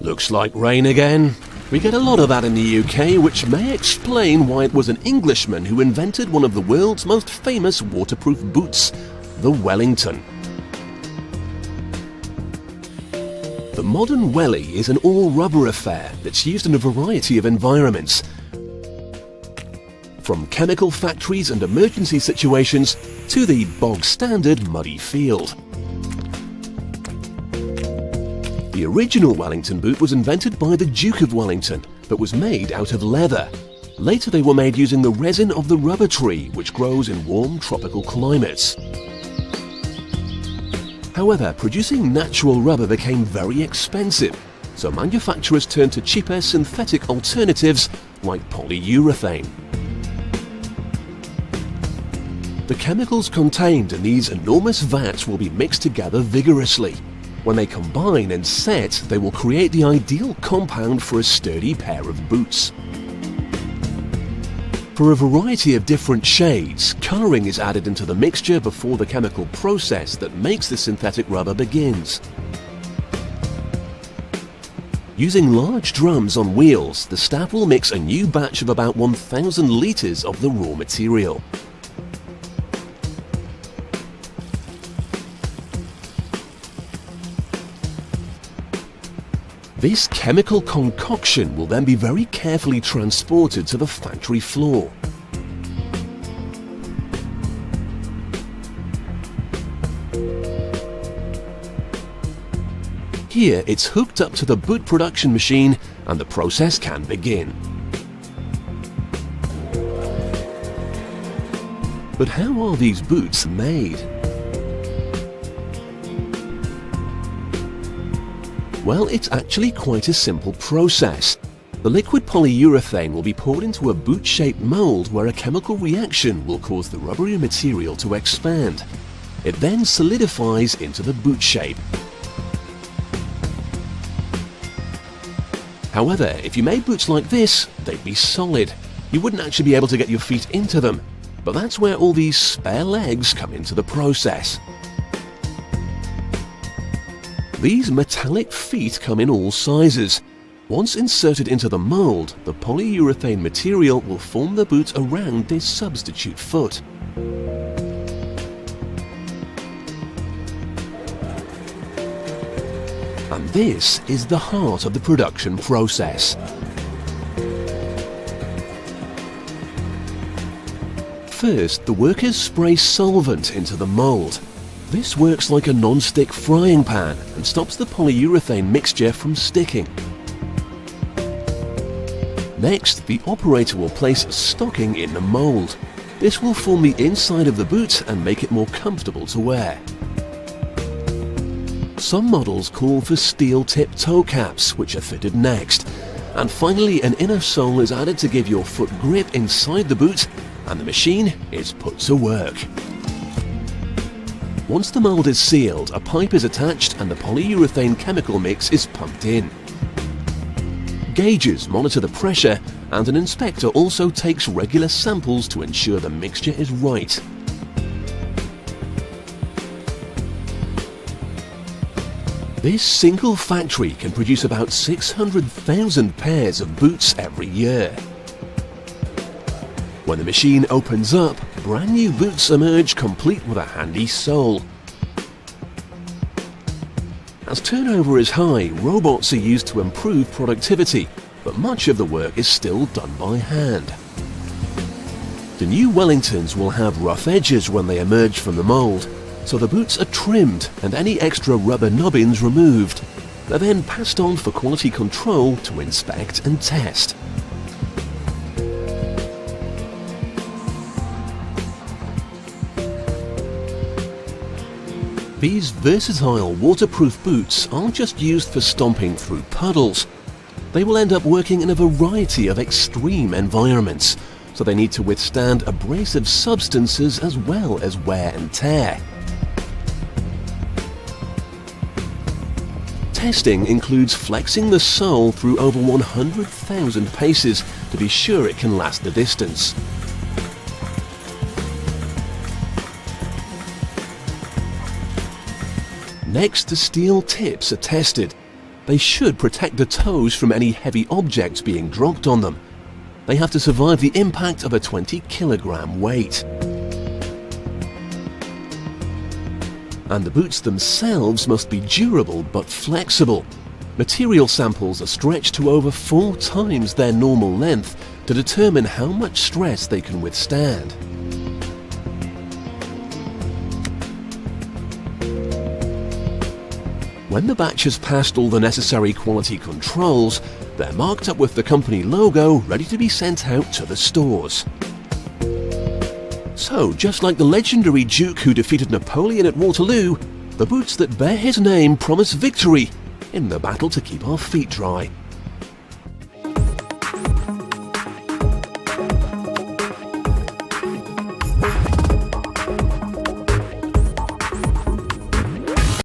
Looks like rain again. We get a lot of that in the UK, which may explain why it was an Englishman who invented one of the world's most famous waterproof boots, the Wellington. The modern welly is an all-rubber affair that's used in a variety of environments, from chemical factories and emergency situations to the bog-standard muddy field. The original Wellington boot was invented by the Duke of Wellington, but was made out of leather. Later they were made using the resin of the rubber tree, which grows in warm tropical climates. However, producing natural rubber became very expensive, so manufacturers turned to cheaper synthetic alternatives like polyurethane. The chemicals contained in these enormous vats will be mixed together vigorously. When they combine and set, they will create the ideal compound for a sturdy pair of boots. For a variety of different shades, colouring is added into the mixture before the chemical process that makes the synthetic rubber begins. Using large drums on wheels, the staff will mix a new batch of about 1,000 litres of the raw material. This chemical concoction will then be very carefully transported to the factory floor. Here it's hooked up to the boot production machine and the process can begin. But how are these boots made? Well, it's actually quite a simple process. The liquid polyurethane will be poured into a boot-shaped mold where a chemical reaction will cause the rubbery material to expand. It then solidifies into the boot shape. However, if you made boots like this, they'd be solid. You wouldn't actually be able to get your feet into them. But that's where all these spare legs come into the process. These metallic feet come in all sizes. Once inserted into the mold, the polyurethane material will form the boot around this substitute foot. And this is the heart of the production process. First, the workers spray solvent into the mold. This works like a non-stick frying pan and stops the polyurethane mixture from sticking. Next, the operator will place a stocking in the mold. This will form the inside of the boot and make it more comfortable to wear. Some models call for steel-tip toe caps, which are fitted next. And finally, an inner sole is added to give your foot grip inside the boot, and the machine is put to work. Once the mold is sealed, a pipe is attached and the polyurethane chemical mix is pumped in. Gauges monitor the pressure, and an inspector also takes regular samples to ensure the mixture is right. This single factory can produce about 600,000 pairs of boots every year. When the machine opens up, brand new boots emerge complete with a handy sole. As turnover is high, robots are used to improve productivity, but much of the work is still done by hand. The new Wellingtons will have rough edges when they emerge from the mould, so the boots are trimmed and any extra rubber nubbins removed. They're then passed on for quality control to inspect and test. These versatile waterproof boots aren't just used for stomping through puddles. They will end up working in a variety of extreme environments, so they need to withstand abrasive substances as well as wear and tear. Testing includes flexing the sole through over 100,000 paces to be sure it can last the distance. Next, the steel tips are tested. They should protect the toes from any heavy objects being dropped on them. They have to survive the impact of a 20-kilogram weight. And the boots themselves must be durable but flexible. Material samples are stretched to over 4 times their normal length to determine how much stress they can withstand. When the batch has passed all the necessary quality controls, they're marked up with the company logo ready to be sent out to the stores. So, just like the legendary Duke who defeated Napoleon at Waterloo, the boots that bear his name promise victory in the battle to keep our feet dry.